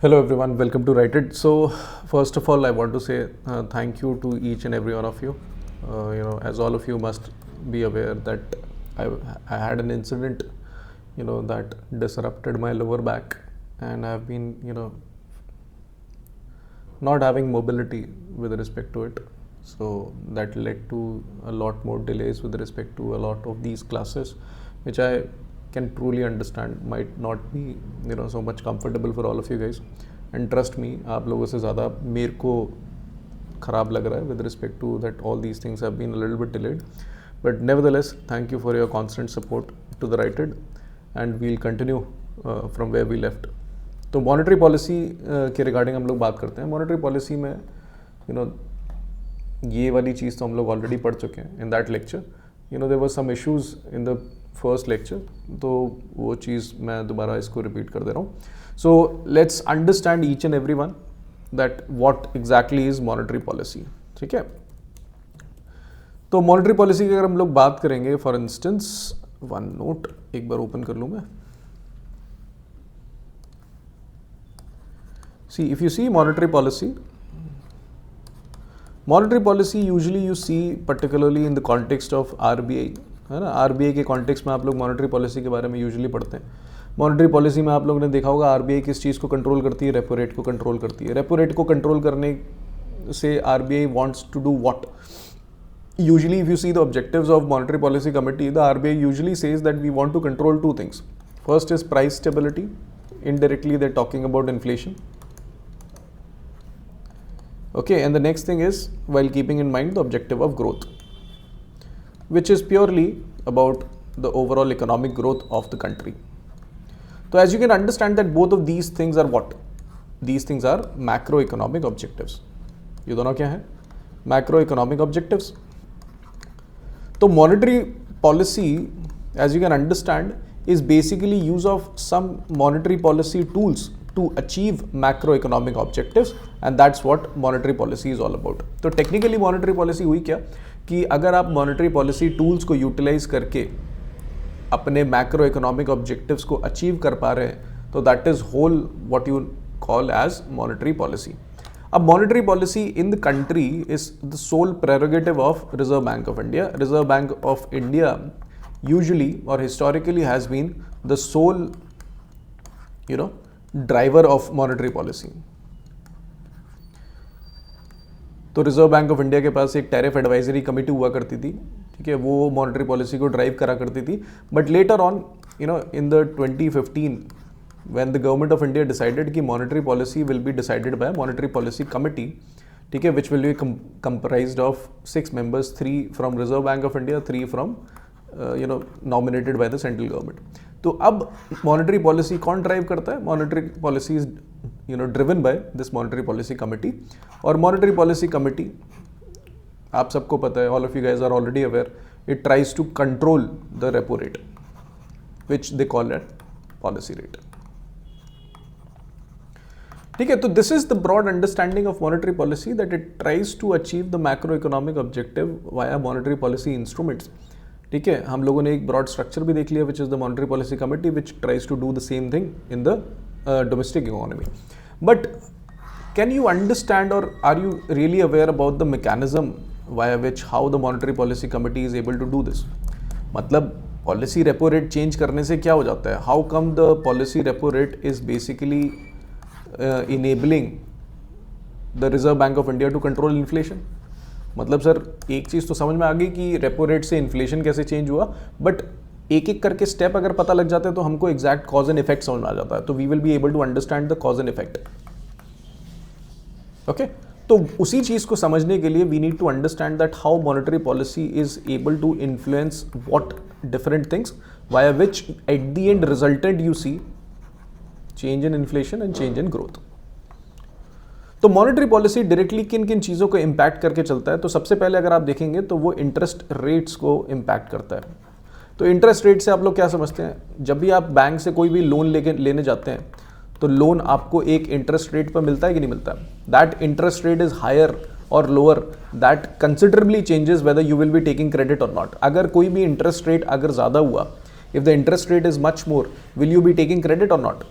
Hello everyone, welcome to Write It. So first of all, I want to say thank you to each and every one of you. As all of you must be aware that I had an incident, that disrupted my lower back, and I've been, not having mobility with respect to it. So that led to a lot more delays with respect to a lot of these classes, which I can truly understand might not be so much comfortable for all of you guys. And trust me, आप लोगों से ज़्यादा मेरे को ख़राब लग रहा है with respect to that all these things have been a little bit delayed. But nevertheless, thank you for your constant support to the Righted, and we'll continue from where we left. तो monetary policy के regarding हम लोग बात करते हैं. Monetary policy में ये वाली चीज़ तो हम लोग ऑलरेडी पढ़ चुके हैं in that lecture. There were some issues in the first lecture, तो वो चीज़ मैं दोबारा इसको रिपीट कर दे रहा हूँ. So let's understand each and every one that what exactly is monetary policy. ठीक है, तो मॉनेटरी पॉलिसी की अगर हम लोग बात करेंगे, फॉर इंस्टेंस वन नोट एक बार ओपन कर लूँ मैं. See, if you see monetary policy usually you see particularly in the context of RBI, है ना. RBI के कॉन्टेक्स्ट में आप लोग मॉनेटरी पॉलिसी के बारे में यूजुअली पढ़ते हैं. मॉनेटरी पॉलिसी में आप लोगों ने देखा होगा RBI किस चीज़ को कंट्रोल करती है, रेपो रेट को कंट्रोल करती है. रेपो रेट को कंट्रोल करने से RBI wants to do what? Usually if you see the objectives of monetary policy committee, the RBI usually says that we want to control two things. First is price stability. Indirectly they're talking about inflation. Okay, and the next thing is while keeping in mind the objective of growth, which is purely about the overall economic growth of the country. So as you can understand that both of these things are what? These things are macroeconomic objectives. ये दोनों क्या है? Macroeconomic objectives. तो monetary policy, as you can understand, is basically use of some monetary policy tools to achieve macroeconomic objectives, and that's what monetary policy is all about. तो technically monetary policy हुई क्या कि अगर आप monetary policy tools को utilize करके अपने macroeconomic objectives को achieve कर पा रहे हैं, तो that is whole what you call as monetary policy. अब monetary policy in the country is the sole prerogative of Reserve Bank of India. Reserve Bank of India usually or historically has been the sole driver of monetary policy. तो Reserve Bank of India के पास एक tariff advisory committee हुआ करती थी. ठीक है, वो monetary policy को ड्राइव करा करती थी. But later on in the 2015 when the government of India decided कि monetary policy will be decided by monetary policy committee. ठीक है, which will be comprised of 6 members, 3 from Reserve Bank of India, 3 from nominated by the central government. तो अब monetary policy कौन drive करता है? Monetary policy is driven by this monetary policy committee. और monetary policy committee आप सबको पता है, all of you guys are already aware, it tries to control the repo rate which they call at policy rate. ठीक है, तो this is the broad understanding of monetary policy, that it tries to achieve the macro economic objective via monetary policy instruments. ठीक है, हम लोगों ने एक broad structure भी देख लिया which is the monetary policy committee which tries to do the same thing in the domestic economy. But can you understand or are you really aware about the mechanism via which how the monetary policy committee is able to do this? मतलब policy repo rate change करने से क्या हो जाता है? How come the policy repo rate is basically enabling the Reserve Bank of India to control inflation? मतलब sir एक चीज़ तो समझ में आ गई कि रेपो रेट से इन्फ्लेशन कैसे चेंज हुआ, बट एक एक करके स्टेप अगर पता लग जाते हैं तो हमको एग्जैक्ट कॉज एंड इफेक्ट समझ में आ जाता है. तो we will be able to understand the cause and effect. Okay, तो उसी चीज़ को समझने के लिए we need to understand that how monetary policy is able to influence what different things via which at the end resulted you see change in inflation and change in growth. तो monetary policy directly किन किन चीज़ों को impact करके चलता है? तो सबसे पहले अगर आप देखेंगे तो वो इंटरेस्ट रेट्स को इम्पैक्ट करता है. तो इंटरेस्ट रेट से आप लोग क्या समझते हैं? जब भी आप बैंक से कोई भी लोन लेने जाते हैं तो लोन आपको एक इंटरेस्ट रेट पर मिलता है कि नहीं मिलता है? That interest rate is higher or lower, that considerably changes whether you will be taking credit or not. अगर कोई भी इंटरेस्ट रेट अगर ज़्यादा हुआ, if the interest rate is much more, will you be taking credit or not?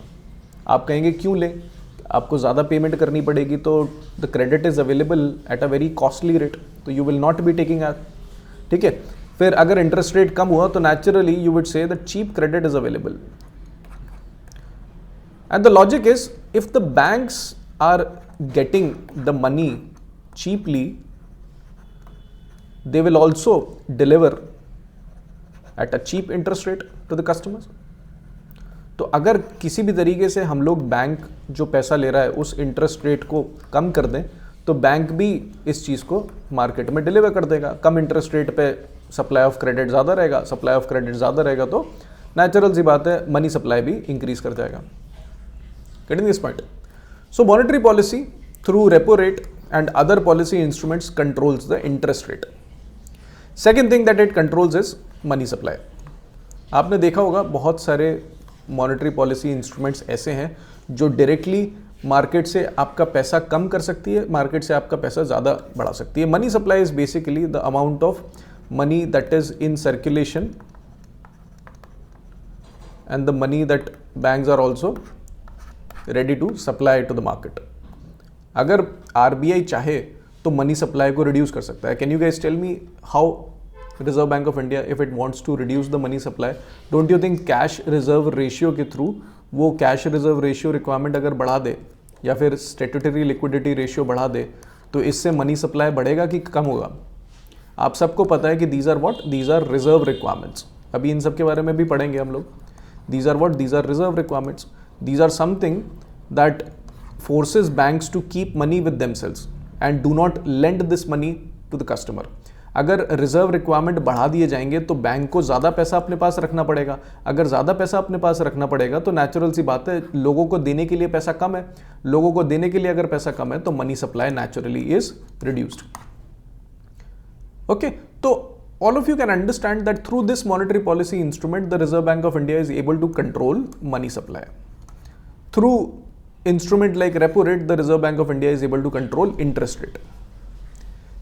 आप कहेंगे क्यों लें? आपको ज़्यादा पेमेंट करनी पड़ेगी तो the credit is available at a very costly rate, तो you will not be taking it, ठीक है। फिर अगर इंटरेस्ट रेट कम हुआ तो naturally you would say that cheap credit is available. And the logic is if the banks are getting the money cheaply, they will also deliver at a cheap interest rate to the customers. तो अगर किसी भी तरीके से हम लोग bank जो पैसा ले रहा है उस इंटरेस्ट रेट को कम कर दें तो बैंक भी इस चीज़ को मार्केट में डिलीवर कर देगा। कम इंटरेस्ट रेट पे सप्लाई ऑफ क्रेडिट ज़्यादा रहेगा, सप्लाई ऑफ क्रेडिट ज़्यादा रहेगा तो नेचुरल सी बात है मनी सप्लाई भी इंक्रीज कर जाएगा। Getting this point? So monetary policy through repo rate and other policy instruments controls the interest rate. Second thing that it controls is money supply. आपने देखा होगा बहुत सारे monetary policy instruments ऐसे हैं जो directly मार्केट से आपका पैसा कम कर सकती है, मार्केट से आपका पैसा ज़्यादा बढ़ा सकती है। Money supply is basically the amount of money that is in circulation and the money that banks are also ready to supply to the market. अगर आरबीआई चाहे तो मनी सप्लाई को रिड्यूस कर सकता है। Can you guys tell me how Reserve Bank of India if it wants to reduce the money supply, don't you think cash reserve ratio के through वो cash reserve ratio requirement अगर बढ़ा दे या फिर स्टैट्यूटरी लिक्विडिटी रेशियो बढ़ा दे तो इससे money supply बढ़ेगा कि कम होगा? आप सबको पता है कि these are what, these are reserve requirements. अभी इन सब के बारे में भी पढ़ेंगे हम लोग। These are what, these are reserve requirements. These are something that forces banks to keep money with themselves and do not lend this money to the customer. अगर रिजर्व रिक्वायरमेंट बढ़ा दिए जाएंगे तो बैंक को ज़्यादा पैसा अपने पास रखना पड़ेगा। अगर ज़्यादा पैसा अपने पास रखना पड़ेगा तो नेचुरल सी बात है लोगों को देने के लिए पैसा कम है। लोगों को देने के लिए अगर पैसा कम है तो money supply naturally is reduced. Okay, तो all of you can understand that through this monetary policy instrument the Reserve Bank of India is able to control money supply. Through instrument like repo rate, the Reserve Bank of India is able to control interest rate.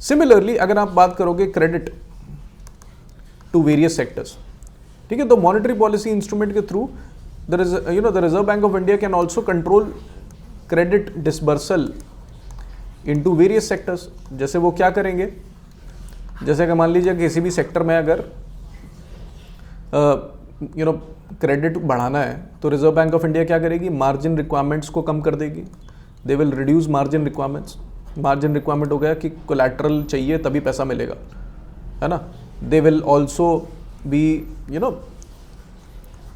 Similarly, अगर आप बात करोगे credit to various sectors, ठीक है, तो monetary policy instrument के through the Reserve Bank of India can also control credit disbursal into various sectors. जैसे वो क्या करेंगे, जैसे कि मान लीजिए किसी भी सेक्टर में अगर क्रेडिट बढ़ाना है तो रिजर्व बैंक ऑफ इंडिया क्या करेगी, मार्जिन रिक्वायरमेंट्स को कम कर देगी। They will reduce margin requirements. Margin requirement हो गया कि कोलैटरल चाहिए तभी पैसा मिलेगा, है ना। They will also be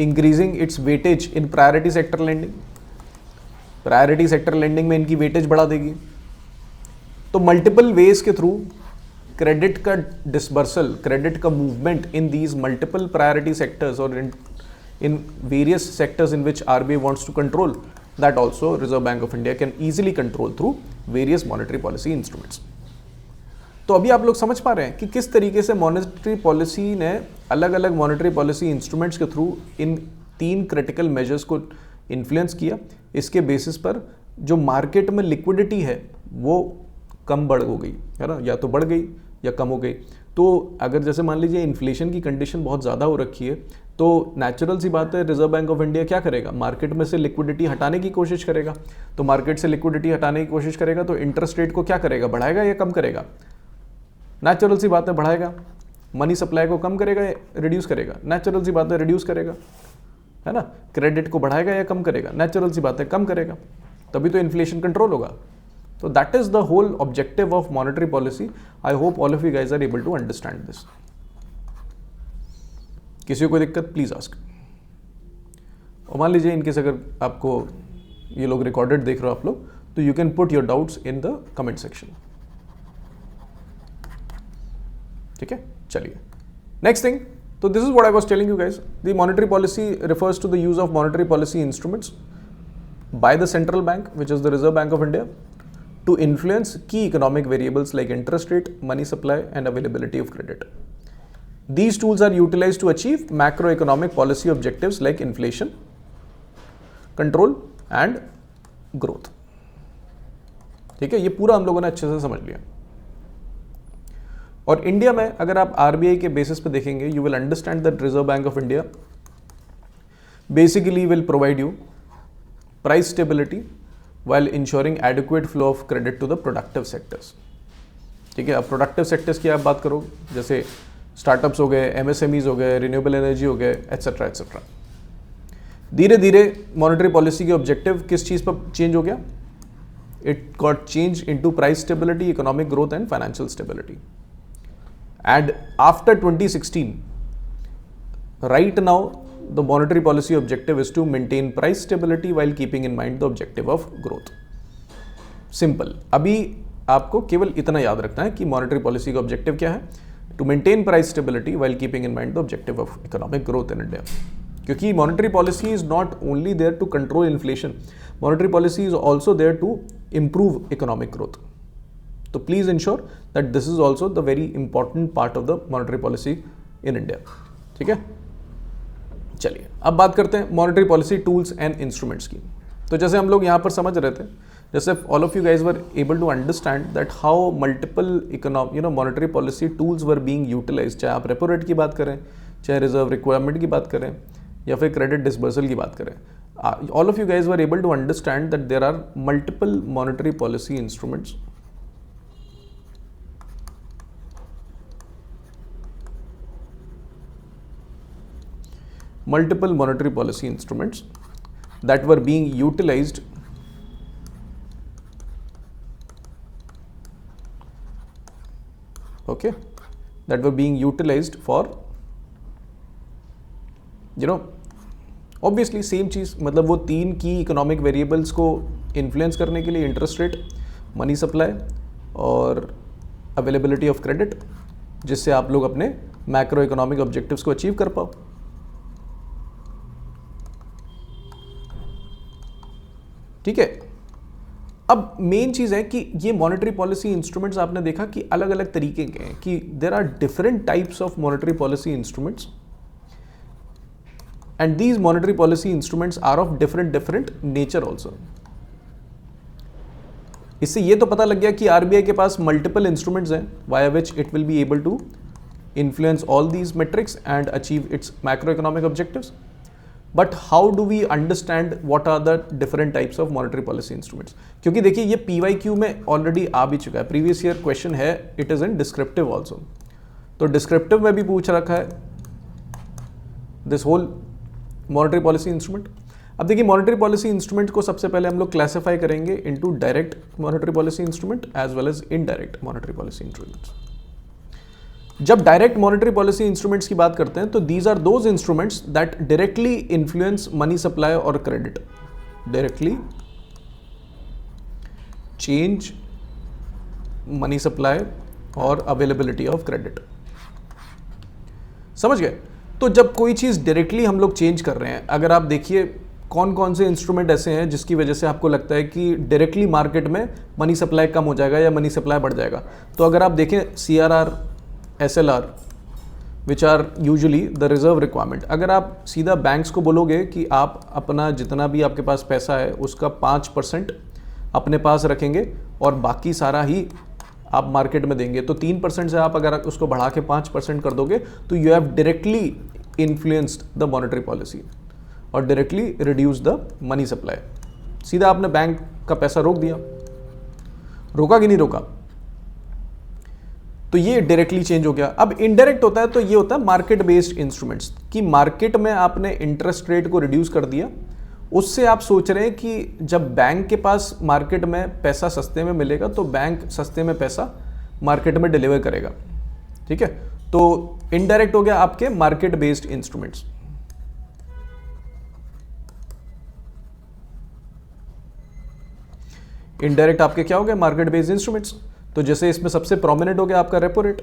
increasing its weightage in priority sector lending. Priority sector lending में इनकी वेटेज बढ़ा देगी। तो मल्टीपल वेज के थ्रू क्रेडिट का डिसबर्सल, क्रेडिट का movement in these multiple priority sectors और in various sectors in which RBI wants to control, that also Reserve Bank of India can easily control through various monetary policy instruments. तो अभी आप लोग समझ पा रहे हैं कि किस तरीके से मॉनेटरी पॉलिसी ने अलग अलग मॉनेटरी पॉलिसी इंस्ट्रूमेंट्स के थ्रू इन 3 क्रिटिकल मेजर्स को इन्फ्लुएंस किया। इसके बेसिस पर जो मार्केट में लिक्विडिटी है वो कम बढ़ हो गई, है ना, या तो बढ़ गई या कम हो गई। तो अगर जैसे मान लीजिए इन्फ्लेशन की कंडीशन बहुत ज़्यादा हो रखी है तो नेचुरल सी बात है रिजर्व बैंक ऑफ इंडिया क्या करेगा, मार्केट में से लिक्विडिटी हटाने की कोशिश करेगा। तो मार्केट से लिक्विडिटी हटाने की कोशिश करेगा तो इंटरेस्ट रेट को क्या करेगा, बढ़ाएगा या कम करेगा? नेचुरल सी बात है बढ़ाएगा। मनी सप्लाई को कम करेगा या रिड्यूस करेगा? नेचुरल सी बात है रिड्यूस करेगा, है ना। क्रेडिट को बढ़ाएगा या कम करेगा? नेचुरल सी बात है कम करेगा, तभी तो इन्फ्लेशन कंट्रोल होगा। So that is the whole objective of monetary policy. I hope all of you guys are able to understand this. किसी को कोई दिक्कत प्लीज आस्क। और मान लीजिए इनकेस अगर आपको ये लोग रिकॉर्डेड देख रहे हो आप लोग तो you can put your doubts in the comment section. ठीक है, चलिए नेक्स्ट थिंग। तो this is what I was telling you guys, the monetary policy refers to the use of monetary policy instruments by the central bank, which is the Reserve Bank of India, to influence key economic variables like interest rate, money supply, and availability of credit. These tools are utilized to achieve macroeconomic policy objectives like inflation control and growth. ठीक है, ये पूरा हम लोगों ने अच्छे से समझ लिया। और इंडिया में अगर आप आरबीआई के बेसिस पे देखेंगे, you will understand that Reserve Bank of India basically will provide you price stability, while ensuring adequate flow of credit to the productive sectors. ठीक है, अब प्रोडक्टिव सेक्टर्स की आप बात करो, जैसे स्टार्टअप्स हो गए, एमएसएमईज हो गए, रिन्यूएबल एनर्जी हो गए, एट्सेट्रा एट्सेट्रा. धीरे धीरे मॉनेटरी पॉलिसी के ऑब्जेक्टिव किस चीज़ पर चेंज हो गया? It got change into price stability, economic growth and financial stability. And after 2016, right now the monetary policy objective is to maintain price stability while keeping in mind the objective of growth. Simple. अभी आपको केवल इतना याद रखना है कि monetary policy का objective क्या है? To maintain price stability while keeping in mind the objective of economic growth in India. क्योंकि monetary policy is not only there to control inflation, monetary policy is also there to improve economic growth. So please ensure that this is also the very important part of the monetary policy in India. ठीक है, चलिए अब बात करते हैं monetary policy tools and instruments की. तो जैसे हम लोग यहाँ पर समझ रहे थे, जैसे all of you guys were able to understand that how multiple monetary policy tools were being utilised, चाहे आप रेपो रेट की बात करें, चाहे रिजर्व रिक्वायरमेंट की बात करें, या फिर क्रेडिट डिसबर्सल की बात करें. All of you guys were able to understand that there are multiple monetary policy instruments that were being utilized for obviously same चीज़, मतलब वो तीन की इकोनॉमिक वेरिएबल्स को इन्फ्लुएंस करने के लिए interest rate, money supply or availability of credit, जिससे आप लोग अपने मैक्रो इकोनॉमिक ऑब्जेक्टिव्स को अचीव कर पाओ. ठीक है, अब मेन चीज़ है कि ये मॉनेटरी पॉलिसी इंस्ट्रूमेंट्स आपने देखा कि अलग अलग तरीके के हैं, कि there are different types of monetary policy instruments. And these monetary policy instruments are of different nature also. इससे ये तो पता लग गया कि आरबीआई के पास मल्टीपल इंस्ट्रूमेंट्स हैं via which it will be able to influence all these metrics and achieve its macroeconomic objectives. But how do we understand what are the different types of monetary policy instruments? क्योंकि देखिए ये PYQ में already आ भी चुका है, previous year question है, it is in descriptive also. तो descriptive में भी पूछ रखा है this whole monetary policy instrument. अब देखिए मॉनेटरी पॉलिसी इंस्ट्रूमेंट को सबसे पहले हम लोग क्लासिफाई करेंगे into direct monetary policy instrument as well as indirect monetary policy instruments. जब डायरेक्ट मॉनेटरी पॉलिसी इंस्ट्रूमेंट्स की बात करते हैं तो these are those instruments that directly influence money supply or credit, directly change money supply or availability of credit. समझ गए? तो जब कोई चीज़ डायरेक्टली हम लोग चेंज कर रहे हैं, अगर आप देखिए कौन कौन से इंस्ट्रूमेंट ऐसे हैं जिसकी वजह से आपको लगता है कि डायरेक्टली मार्केट में मनी सप्लाई कम हो जाएगा या मनी सप्लाई बढ़ जाएगा, तो अगर आप देखें CRR, SLR which are usually the reserve requirement, अगर आप सीधा बैंक्स को बोलोगे कि आप अपना जितना भी आपके पास पैसा है उसका 5% अपने पास रखेंगे और बाकी सारा ही आप मार्केट में देंगे, तो 3% से आप अगर उसको बढ़ा के 5% कर दोगे तो you have directly influenced the monetary policy or directly reduce the money supply. सीधा आपने बैंक का पैसा रोक दिया, रोका कि नहीं रोका, तो ये डायरेक्टली चेंज हो गया. अब इनडायरेक्ट होता है तो ये होता है मार्केट बेस्ड इंस्ट्रूमेंट्स, कि मार्केट में आपने इंटरेस्ट रेट को रिड्यूस कर दिया, उससे आप सोच रहे हैं कि जब बैंक के पास मार्केट में पैसा सस्ते में मिलेगा तो बैंक सस्ते में पैसा मार्केट में डिलीवर करेगा. ठीक है, तो इनडायरेक्ट हो गया आपके मार्केट बेस्ड इंस्ट्रूमेंट्स. इनडायरेक्ट आपके क्या हो गए? Market based instruments. तो जैसे इसमें सबसे प्रोमिनेंट हो गया आपका रेपो रेट,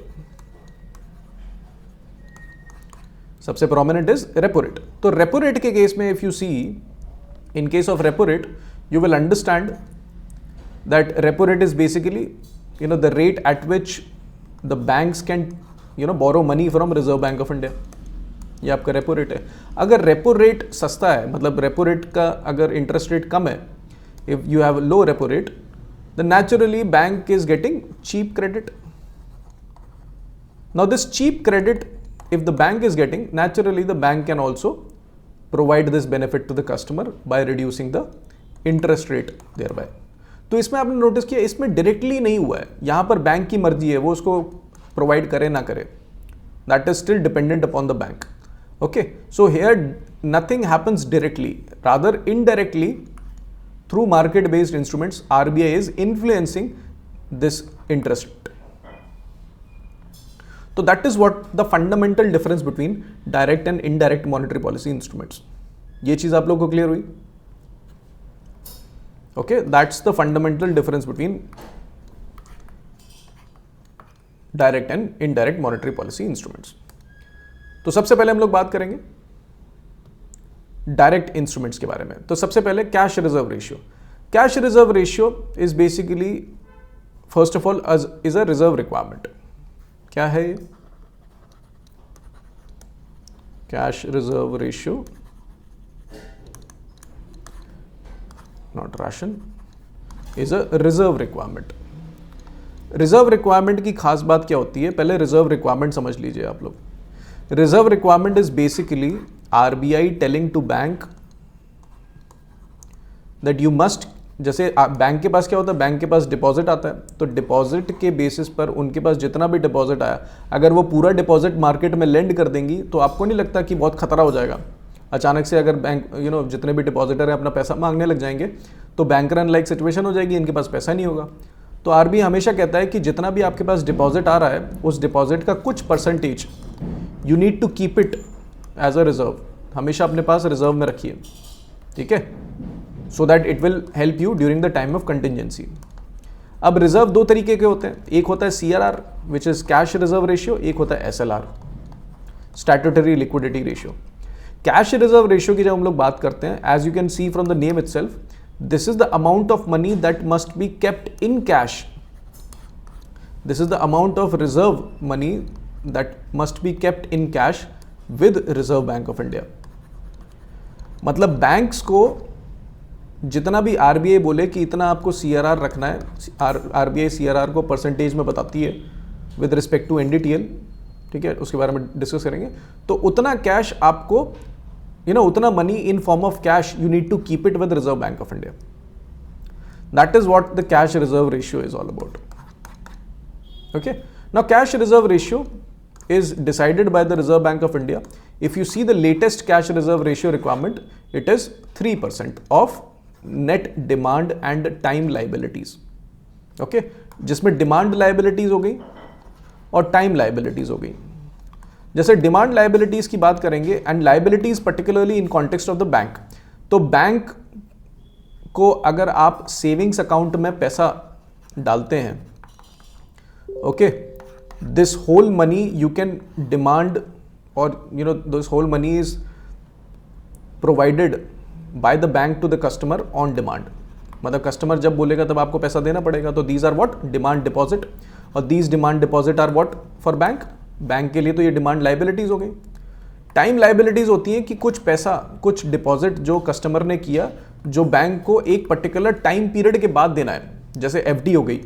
सबसे प्रोमिनेंट इज रेपो रेट. तो रेपो रेट के केस में if you see, in case of repo rate, you will understand that repo rate is basically the rate at which the banks can borrow money from Reserve Bank of India. ये आपका repo rate है. अगर repo rate सस्ता है, मतलब repo rate का अगर interest rate कम है, if you have a low repo rate, then naturally bank is getting cheap credit. Now this cheap credit, if the bank is getting, naturally the bank can also provide this benefit to the customer by reducing the interest rate thereby. तो इसमें आपने notice किया इसमें directly नहीं हुआ है, यहाँ पर बैंक की मर्जी है वो उसको प्रोवाइड करे ना करे, that is still dependent upon the bank. Okay, so here nothing happens directly, rather indirectly through market based instruments RBI is influencing this interest. तो that is what the fundamental difference between direct and indirect monetary policy instruments. ये चीज आप लोगों को clear हुई? Okay, that's the fundamental difference between direct and indirect monetary policy instruments. तो सबसे पहले हम लोग बात करेंगे डायरेक्ट इंस्ट्रूमेंट्स के बारे में। तो सबसे पहले cash reserve ratio. Cash reserve ratio is basically first of all is a reserve requirement. क्या है ये? Cash reserve ratio, not ration, is a reserve requirement. Reserve requirement की खास बात क्या होती है, पहले रिजर्व रिक्वायरमेंट समझ लीजिए आप लोग। Reserve requirement is basically RBI telling to bank that you must, जैसे बैंक के पास क्या होता है, बैंक के पास डिपॉजिट आता है, तो डिपॉजिट के बेसिस पर उनके पास जितना भी डिपॉजिट आया, अगर वो पूरा डिपॉजिट मार्केट में लेंड कर देंगी तो आपको नहीं लगता कि बहुत खतरा हो जाएगा अचानक से, अगर बैंक जितने भी डिपॉजिटर हैं अपना पैसा मांगने लग जाएंगे तो बैंक रन लाइक सिचुएशन हो जाएगी, इनके पास पैसा नहीं होगा। तो RBI हमेशा कहता है कि जितना भी आपके पास डिपॉजिट आ रहा है उस डिपॉजिट का कुछ percentage you need to keep it as a reserve, हमेशा अपने पास रिजर्व में रखिए, ठीक है, so that it will help you during the time of contingency. अब रिजर्व दो तरीके के होते हैं, एक होता है CRR which is cash reserve ratio, एक होता है SLR statutory liquidity ratio. Cash reserve ratio की जब हम लोग बात करते हैं, as you can see from the name itself, this is the amount of money that must be kept in cash. This is the amount of reserve money that must be kept in cash with Reserve Bank of India. मतलब banks को जितना भी RBI बोले कि इतना आपको CRR रखना है, RBI CRR को परसेंटेज में बताती है विद रिस्पेक्ट टू NDTL, ठीक है, उसके बारे में डिस्कस करेंगे। तो उतना कैश आपको उतना money in form of cash you need to keep it with Reserve Bank of India. That is what the cash reserve ratio is all about. Okay. Now cash reserve ratio is decided by the Reserve Bank of India. If you see the latest cash reserve ratio requirement, it is 3% of net demand and time liabilities. Okay. जिसमें demand liabilities हो गई और time liabilities हो गई। जैसे demand liabilities की बात करेंगे and liabilities particularly in context of the bank, तो बैंक को अगर आप सेविंग्स अकाउंट में पैसा डालते हैं, okay, this whole money you can demand और this whole money is provided by the bank to the customer on demand. मतलब कस्टमर जब बोलेगा तब आपको पैसा देना पड़ेगा। तो these are what demand deposit, और these demand deposit are what for bank, bank के लिए तो ये डिमांड लाइबिलिटीज हो गई। टाइम लाइबिलिटीज होती है कि कुछ पैसा, कुछ डिपॉजिट जो कस्टमर ने किया जो बैंक को एक पर्टिकुलर टाइम पीरियड के बाद देना है, जैसे FD हो गई,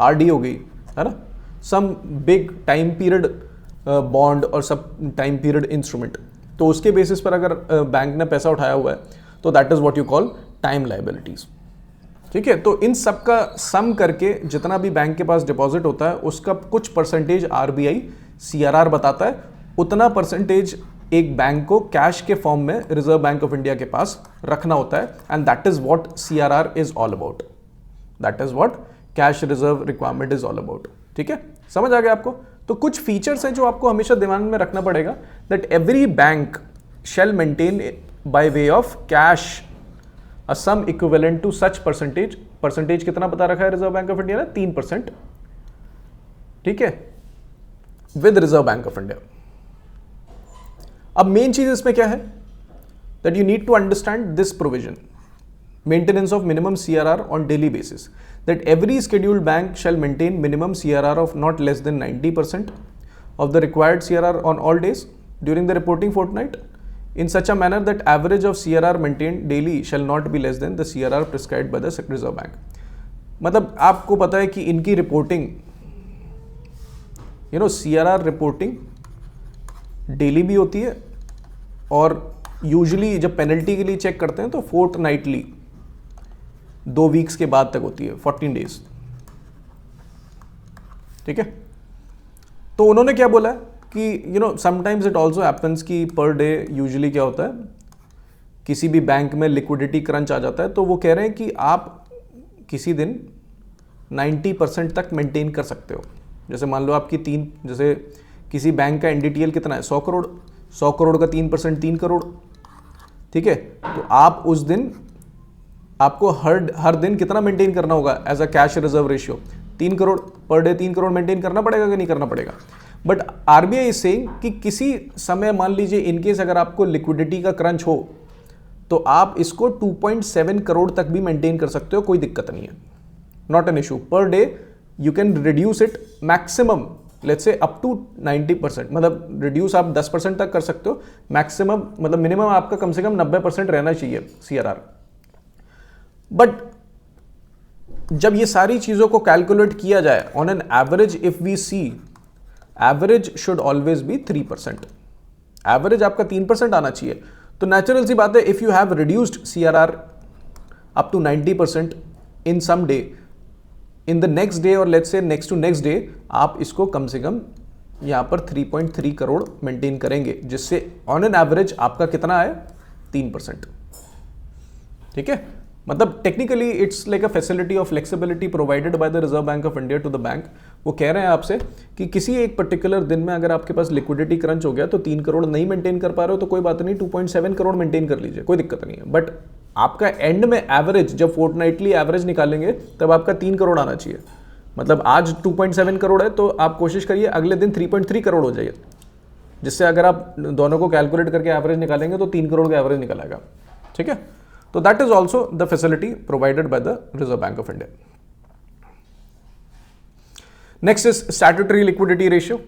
RD हो गई, है ना, some big time period bond और सब टाइम पीरियड इंस्ट्रूमेंट। तो उसके बेसिस पर अगर बैंक ने पैसा उठाया हुआ है तो that is what you call time liabilities, ठीक है। तो इन सब का सम करके जितना भी बैंक के पास डिपॉजिट होता है उसका कुछ परसेंटेज RBI CRR बताता है, उतना परसेंटेज एक बैंक को कैश के फॉर्म में रिजर्व बैंक ऑफ इंडिया के पास रखना होता है, and that is what CRR is all about, that is what cash reserve requirement is all about, ठीक है। समझ आ गया आपको? तो कुछ फीचर्स हैं जो आपको हमेशा दिमाग में रखना पड़ेगा, that every bank shall maintain by way of cash a sum equivalent to such percentage, percentage कितना बता रखा है रिजर्व बैंक ऑफ इंडिया ने, 3%, ठीक है, with Reserve Bank of India. अब मेन चीज इसमें क्या है, that you need to understand this provision, maintenance of minimum CRR on daily basis, that every scheduled bank shall maintain minimum CRR of not less than 90% of the required CRR on all days during the reporting fortnight, in such a manner that average of CRR maintained daily shall not be less than the CRR prescribed by the Reserve Bank. मतलब आपको पता है कि इनकी reporting, CRR reporting daily भी होती है और यूजुअली जब पेनल्टी के लिए चेक करते हैं तो फोर्टनाइटली 2 वीक्स के बाद तक होती है, 14 डेज। ठीक है, तो उन्होंने क्या बोला कि समटाइम्स इट ऑल्सो हैपन्स कि पर डे यूजुअली क्या होता है, किसी भी बैंक में लिक्विडिटी क्रंच आ जाता है, तो वो कह रहे हैं कि आप किसी दिन 90% तक मेंटेन कर सकते हो। जैसे मान लो आपकी जैसे किसी बैंक का NDTL कितना है, 100 करोड़, 100 करोड़ का 3% 3 करोड़। ठीक है, तो आप उस दिन आपको हर दिन कितना मेंटेन करना होगा as a cash reserve ratio, 3 crore per day, 3 crore maintain करना पड़ेगा कि नहीं करना पड़ेगा। बट RBI इज सेइंग कि किसी समय मान लीजिए इनकेस अगर आपको लिक्विडिटी का क्रंच हो तो आप इसको 2.7 करोड़ तक भी मेंटेन कर सकते हो, कोई दिक्कत नहीं है, not an issue. Per day you can reduce it maximum, let's say up to 90%, मतलब रिड्यूस आप 10% तक कर सकते हो, मैक्सिमम मतलब मिनिमम आपका कम से कम 90% रहना चाहिए CRR। बट जब ये सारी चीजों को कैलकुलेट किया जाए on an average, if we see, average should always be 3%, average आपका 3% आना चाहिए। तो नेचुरल सी बात है, if you have reduced CRR up to 90% in some day, in the next day और let's say next to next day, आप इसको कम से कम यहां पर 3.3 करोड़ मेंटेन करेंगे, जिससे ऑन एन एवरेज आपका कितना है, 3%। ठीक है, मतलब technically it's like a facility of flexibility provided by the Reserve Bank of India to the bank. वो कह रहे हैं आपसे कि किसी एक पर्टिकुलर दिन में अगर आपके पास लिक्विडिटी क्रंच हो गया तो 3 करोड़ नहीं मेंटेन कर पा रहे हो तो कोई बात नहीं, 2.7 करोड़ मेंटेन कर लीजिए, कोई दिक्कत नहीं है। बट आपका एंड में एवरेज, जब फोर्टनाइटली एवरेज निकालेंगे तब आपका 3 करोड़ आना चाहिए। मतलब आज 2.7 करोड़ है तो आप कोशिश करिए अगले दिन 3.3 करोड़ हो जाइए, जिससे अगर आप दोनों को कैलकुलेट करके एवरेज निकालेंगे तो 3 करोड़ का एवरेज निकल आएगा। ठीक है, तो that is also the facility provided by the Reserve Bank of India. Next is statutory liquidity ratio.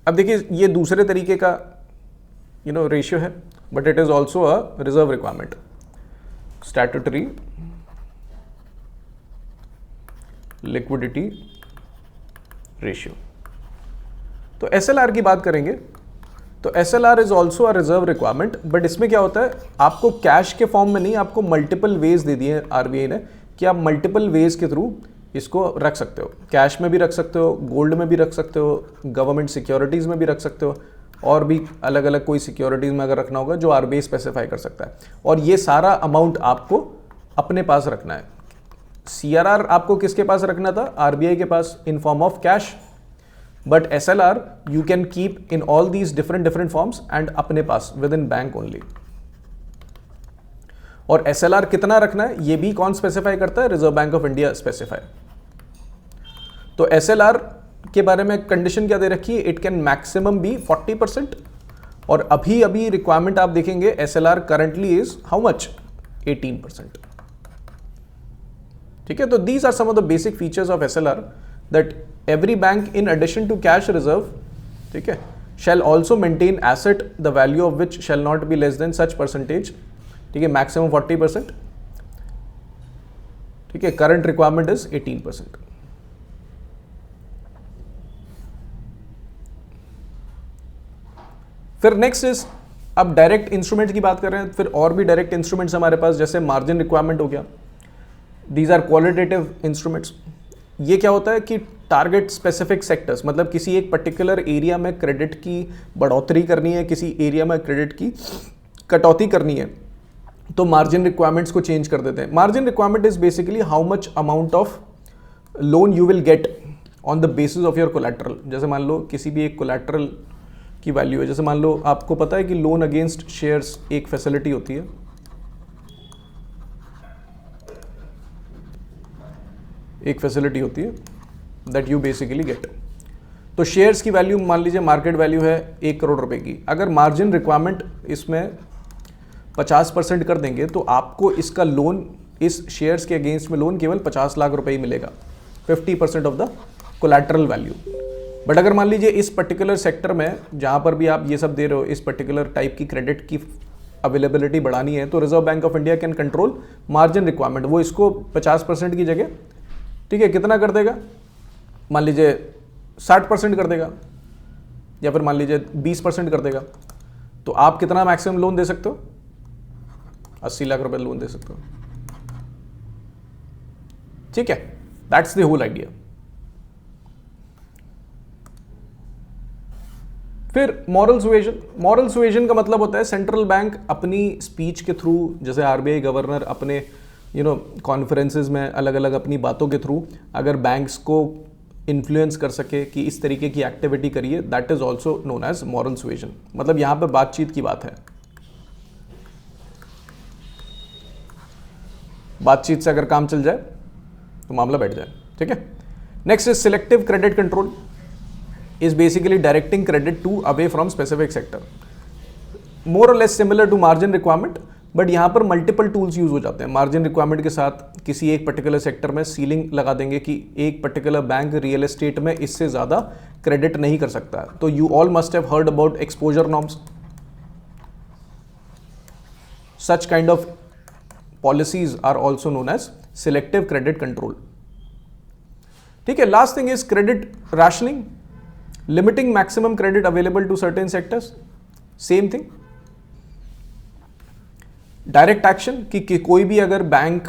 अब देखिए ये दूसरे तरीके का रेशियो है, but it is also a reserve requirement, statutory liquidity ratio. तो SLR की बात करेंगे तो SLR is also a reserve requirement, but इसमें क्या होता है, आपको कैश के फॉर्म में नहीं, आपको मल्टीपल वेज दे दिए RBI ने कि आप मल्टीपल वेज के थ्रू इसको रख सकते हो। कैश में भी रख सकते हो, गोल्ड में भी रख सकते हो, गवर्नमेंट सिक्योरिटीज़ में भी रख सकते हो, और भी अलग अलग कोई सिक्योरिटीज़ में अगर रखना होगा जो RBI स्पेसिफाई कर सकता है। और ये सारा अमाउंट आपको अपने पास रखना है। CRR आपको किसके पास रखना था, RBI के पास in form of cash, but SLR you can keep in all these different forms and अपने पास within बैंक only। और SLR कितना रखना है ये भी कौन स्पेसिफाई करता है, reserve Bank of India specify. तो SLR के बारे में कंडीशन क्या दे रखी है, इट कैन मैक्सिमम बी 40%, और अभी रिक्वायरमेंट आप देखेंगे SLR currently is how much, 18%। ठीक है, तो these are some of the basic features of SLR that every bank in addition to cash reserve, ठीक है, shall also maintain asset the value of which shall not be less than such percentage, ठीक है, maximum 40%, ठीक है, current requirement is 18%। फिर next is, अब direct instrument की बात कर रहे हैं, फिर और भी डायरेक्ट इंस्ट्रूमेंट्स हमारे पास, जैसे मार्जिन रिक्वायरमेंट हो गया, दीज आर क्वालिटेटिव इंस्ट्रूमेंट्स। ये क्या होता है कि टारगेट स्पेसिफिक सेक्टर्स, मतलब किसी एक पर्टिकुलर एरिया में क्रेडिट की बढ़ोतरी करनी है, किसी एरिया में क्रेडिट की कटौती करनी है, तो मार्जिन रिक्वायरमेंट्स को चेंज कर देते हैं। Margin requirement is basically how much amount of loan you will get on the basis of your collateral. जैसे मान लो किसी भी एक कोलैटरल की वैल्यू है, जैसे मान लो आपको पता है कि लोन अगेंस्ट शेयर्स एक फैसिलिटी होती है, एक फैसिलिटी होती है दैट यू बेसिकली गेट। तो शेयर्स की वैल्यू मान लीजिए मार्केट वैल्यू है 1 करोड़ रुपए की, अगर मार्जिन रिक्वायरमेंट इसमें 50% कर देंगे तो आपको इसका लोन, इस शेयर्स के अगेंस्ट में लोन केवल 50 लाख रुपए ही मिलेगा, 50% of the collateral value. But अगर मान लीजिए इस पर्टिकुलर सेक्टर में जहां पर भी आप ये सब दे रहे हो, इस पर्टिकुलर टाइप की क्रेडिट की अवेलेबिलिटी बढ़ानी है, तो Reserve Bank of India can control margin requirement. वो इसको 50% की जगह, ठीक है, कितना कर देगा, मान लीजिए 60% कर देगा, या फिर मान लीजिए 20% कर देगा। तो आप कितना मैक्सिमम लोन दे सकते हो, 80 लाख रुपए लोन दे सकते हो। ठीक है, दैट्स द होल आइडिया। फिर मॉरल सुएजन का मतलब होता है सेंट्रल बैंक अपनी स्पीच के थ्रू, जैसे आरबीआई गवर्नर अपने कॉन्फ्रेंसेस में अलग अलग अपनी बातों के थ्रू अगर बैंक्स को इन्फ्लुएंस कर सके कि इस तरीके की एक्टिविटी करिए, that is also known as moral suasion. मतलब यहां पे बातचीत की बात है, बातचीत से अगर काम चल जाए तो मामला बैठ जाए, ठीक है। Next is selective credit control, is basically directing credit to away from specific sector, more और less similar to margin requirement, but यहां पर मल्टीपल टूल्स यूज हो जाते हैं। मार्जिन रिक्वायरमेंट के साथ किसी एक पर्टिकुलर सेक्टर में सीलिंग लगा देंगे कि एक पर्टिकुलर बैंक रियल एस्टेट में इससे ज्यादा क्रेडिट नहीं कर सकता। तो you all must have heard about exposure norms, such kind of policies are also known as selective credit control, ठीक है। Last thing is credit rationing, limiting maximum credit available to certain sectors, same thing. Direct action कि कोई भी अगर bank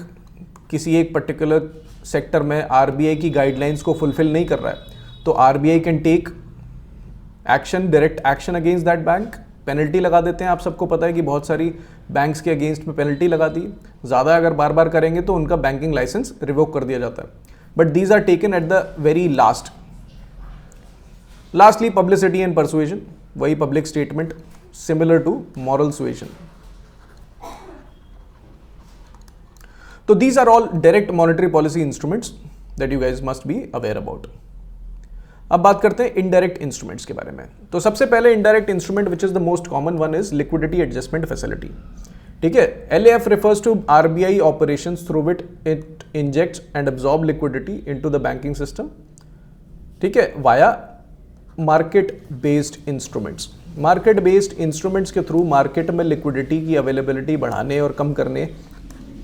किसी एक particular sector में RBI की गाइडलाइंस को फुलफिल नहीं कर रहा है तो RBI can take action, direct action against that bank, penalty लगा देते हैं। आप सबको पता है कि बहुत सारी बैंक्स के अगेंस्ट में पेनल्टी लगा दी, ज़्यादा अगर बार बार करेंगे तो उनका बैंकिंग लाइसेंस रिवोक कर दिया जाता है, but these are taken at the very last. Lastly publicity and persuasion, वही public statement, similar to moral suasion. तो these are all direct monetary policy instruments that you guys must be aware about. अब बात करते हैं indirect instruments के बारे में। तो सबसे पहले indirect instrument which is the most common one is liquidity adjustment facility, ठीक है। LAF refers to RBI operations through which it injects and absorb liquidity into the banking system, ठीक है, via market based instruments। Market based instruments के through market में liquidity की availability बढ़ाने और कम करने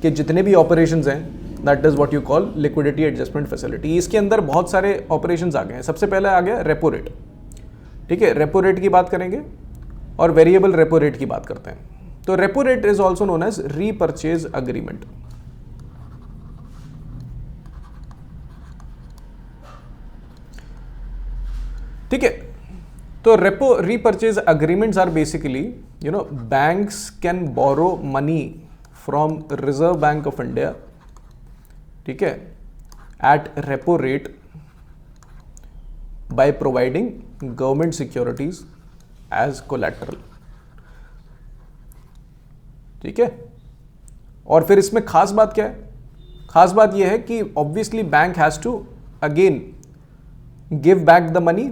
के जितने भी ऑपरेशंस हैं, that is what you call liquidity adjustment facility. इसके अंदर बहुत सारे ऑपरेशंस आ गए हैं। सबसे पहले आ गया रेपो रेट, ठीक है, रेपो रेट की बात करेंगे और वेरिएबल रेपो रेट की बात करते हैं। तो repo rate is also known as repurchase agreement, ठीक है। तो repo repurchase agreements are basically banks can borrow money from Reserve Bank of India, ठीक है, at repo rate by providing government securities as collateral, ठीक है। और फिर इसमें खास बात क्या है? खास बात यह है कि obviously bank has to again give back the money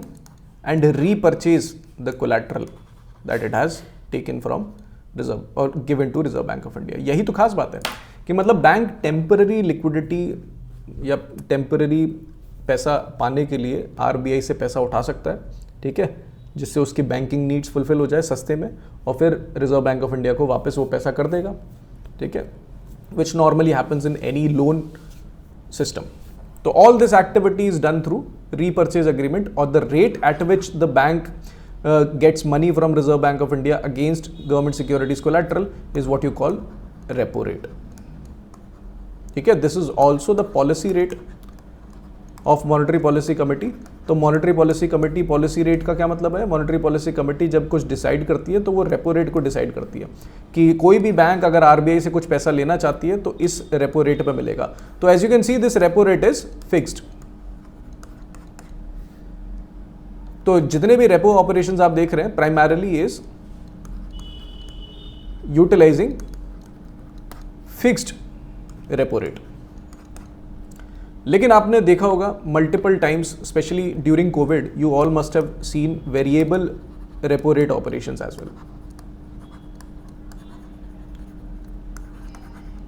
and repurchase the collateral that it has taken from reserve or given to Reserve Bank of India। यही तो खास बात है कि मतलब बैंक टेम्पररी लिक्विडिटी या टेम्पररी पैसा पाने के लिए आरबीआई से पैसा उठा सकता है, ठीक है, जिससे उसकी बैंकिंग नीड्स फुलफिल हो जाए सस्ते में, और फिर रिजर्व बैंक ऑफ इंडिया को वापस वो पैसा कर देगा, ठीक है, विच normally happens in any loan system. तो all this activity is done through repurchase agreement, or the rate at which the bank gets money from Reserve Bank of India against government securities collateral is what you call repo rate, ठीक है। This is also the policy rate of monetary policy committee। तो monetary policy committee, policy rate का क्या मतलब है? Monetary policy committee जब कुछ decide करती है तो वो रेपो रेट को डिसाइड करती है कि कोई भी बैंक अगर आरबीआई से कुछ पैसा लेना चाहती है तो इस रेपो रेट पे मिलेगा। तो as you can see this repo rate is fixed. तो जितने भी रेपो ऑपरेशंस आप देख रहे हैं primarily is utilising fixed repo rate. लेकिन आपने देखा होगा multiple times, specially during covid, you all must have seen variable repo rate operations as well.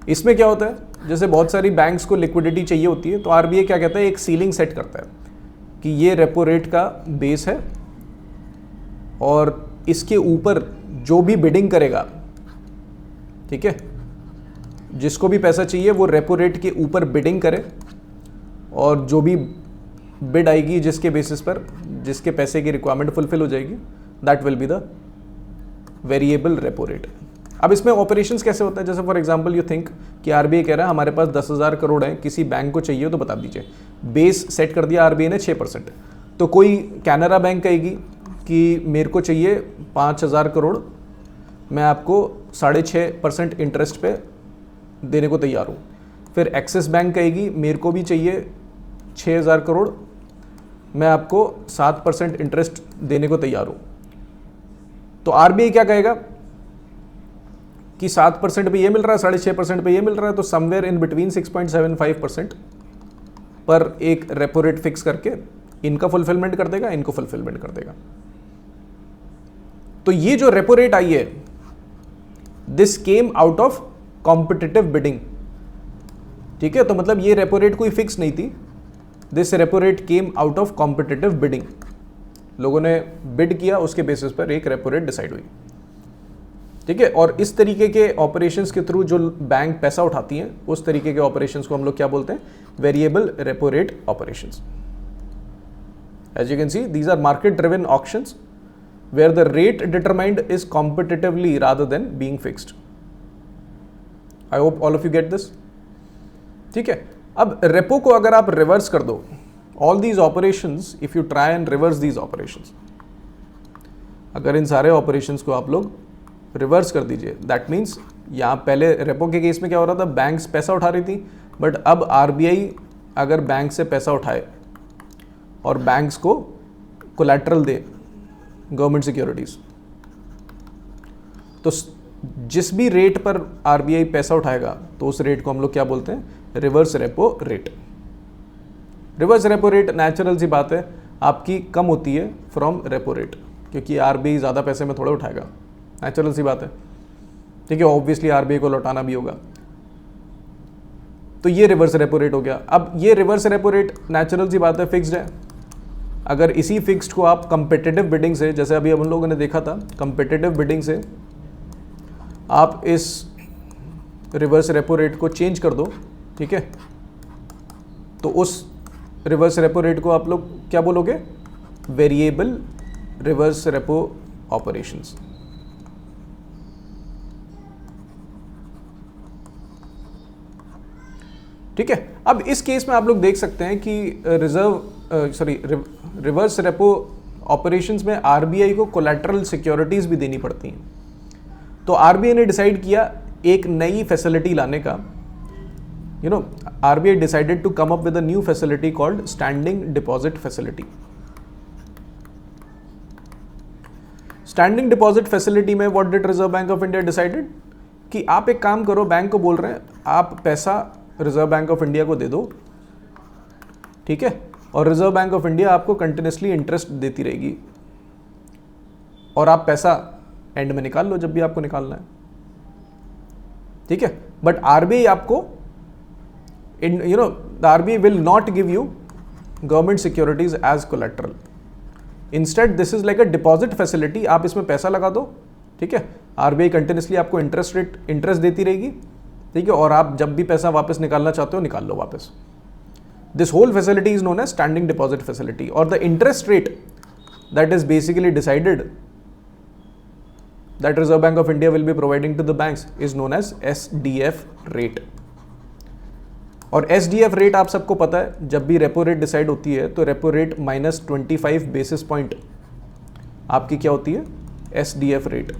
इसमें क्या होता है, जैसे बहुत सारी बैंक्स को लिक्विडिटी चाहिए होती है तो आरबीआई क्या कहता है, एक सीलिंग सेट करता है कि ये रेपो रेट का बेस है और इसके ऊपर जो भी बिडिंग करेगा, ठीक है, जिसको भी पैसा चाहिए वो रेपो रेट के ऊपर बिडिंग करे, और जो भी बिड आएगी जिसके बेसिस पर जिसके पैसे की रिक्वायरमेंट फुलफिल हो जाएगी, that will be the variable repo rate. अब इसमें ऑपरेशंस कैसे होता है, जैसे फॉर एग्जांपल यू थिंक कि आरबीआई कह रहा है हमारे पास 10,000 करोड़ है, किसी बैंक को चाहिए तो बता दीजिए, बेस सेट कर दिया आरबीआई ने 6%, तो कोई कैनरा बैंक कहेगी कि मेरे को चाहिए 5,000 करोड़, मैं आपको 6.5% इंटरेस्ट पे देने को तैयार हूँ। फिर एक्सिस बैंक कहेगी मेरे को भी चाहिए 6,000 करोड़, मैं आपको 7% इंटरेस्ट देने को तैयार हूँ। तो आरबीआई क्या कहेगा कि 7% पे ये मिल रहा है, 6.5% पे ये मिल रहा है, तो समवेयर इन बिटवीन 6.75% पर एक रेपो रेट फिक्स करके इनका फुलफिलमेंट कर देगा, इनको फुलफिलमेंट कर देगा। तो ये जो रेपो रेट आई है, this came out of competitive bidding, ठीक है। तो मतलब ये रेपो रेट कोई फिक्स नहीं थी, this repo rate came out of competitive bidding, लोगों ने बिड किया, उसके बेसिस पर एक रेपो रेट डिसाइड हुई, ठीक है। और इस तरीके के ऑपरेशंस के थ्रू जो बैंक पैसा उठाती हैं, उस तरीके के ऑपरेशंस को हम लोग क्या बोलते हैं, variable repo rate operations. As you can see these are market driven auctions where the rate determined is competitively rather than being fixed. I hope all of you get this. ठीक है। अब repo को अगर आप reverse कर दो, all these operations, if you try and reverse these operations, अगर इन सारे ऑपरेशंस को आप लोग रिवर्स कर दीजिए, दैट मीन्स यहाँ पहले रेपो के केस में क्या हो रहा था, बैंक्स पैसा उठा रही थी, बट अब आरबीआई अगर बैंक से पैसा उठाए और बैंक्स को कोलैटरल दे गवर्नमेंट सिक्योरिटीज, तो जिस भी रेट पर आरबीआई पैसा उठाएगा तो उस रेट को हम लोग क्या बोलते हैं, reverse repo rate. Reverse repo rate natural सी बात है आपकी कम होती है फ्रॉम रेपो रेट, क्योंकि आरबीआई ज़्यादा पैसे में थोड़ा उठाएगा, नेचुरल सी बात है, ठीक है। ऑब्वियसली आरबीआई को लौटाना भी होगा, तो ये रिवर्स रेपो रेट हो गया। अब ये रिवर्स रेपो रेट नेचुरल सी बात है फिक्स्ड है, अगर इसी फिक्स्ड को आप कंपेटिटिव बिडिंग से, जैसे अभी हम लोगों ने देखा था, कंपेटिटिव बिडिंग से आप इस रिवर्स रेपो रेट को चेंज कर दो, ठीक है, तो उस रिवर्स रेपो रेट को आप लोग क्या बोलोगे, वेरिएबल रिवर्स रेपो ऑपरेशंस। ठीक है। अब इस केस में आप लोग देख सकते हैं कि रिवर्स रेपो ऑपरेशंस में आरबीआई को कोलैटरल सिक्योरिटीज भी देनी पड़ती हैं। तो आरबीआई ने डिसाइड किया एक नई फैसिलिटी लाने का, RBI decided to come up with a new facility called standing deposit facility. Standing deposit facility में what did Reserve Bank of India decided कि आप एक काम करो, बैंक को बोल रहे हैं आप पैसा रिजर्व बैंक ऑफ इंडिया को दे दो, ठीक है, और रिजर्व बैंक ऑफ इंडिया आपको कंटिन्यूसली इंटरेस्ट देती रहेगी और आप पैसा एंड में निकाल लो जब भी आपको निकालना है, ठीक है। बट आरबीआई आपको the RBI will not give you government securities as collateral, instead this is like a deposit facility, आप इसमें पैसा लगा दो, ठीक है, आरबीआई कंटिन्यूसली आपको इंटरेस्ट देती रहेगी, ठीक है, और आप जब भी पैसा वापस निकालना चाहते हो निकाल लो वापस। This whole facility is known as standing deposit facility, और the interest rate that is basically decided that Reserve Bank of India will be providing to the banks is known as SDF rate. और SDF rate आप सबको पता है, जब भी repo rate decide होती है तो रेपो रेट -25 बेसिस पॉइंट आपकी क्या होती है, एसडीएफ रेट।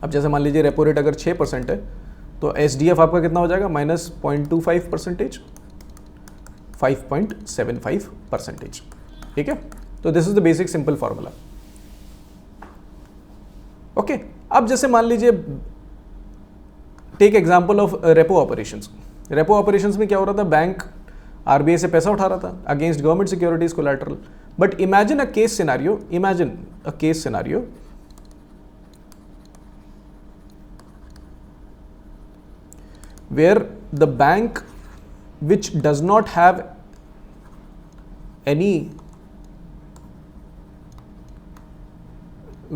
अब जैसे मान लीजिए रेपो रेट अगर 6% है तो एसडीएफ आपका कितना हो जाएगा, -0.25%, 5.75%, ठीक है। तो this is the basic simple formula, okay. अब जैसे मान लीजिए take example of repo operations. Repo operations में क्या हो रहा था, बैंक आरबीआई से पैसा उठा रहा था against government securities collateral, but imagine a case scenario where the bank which does not have any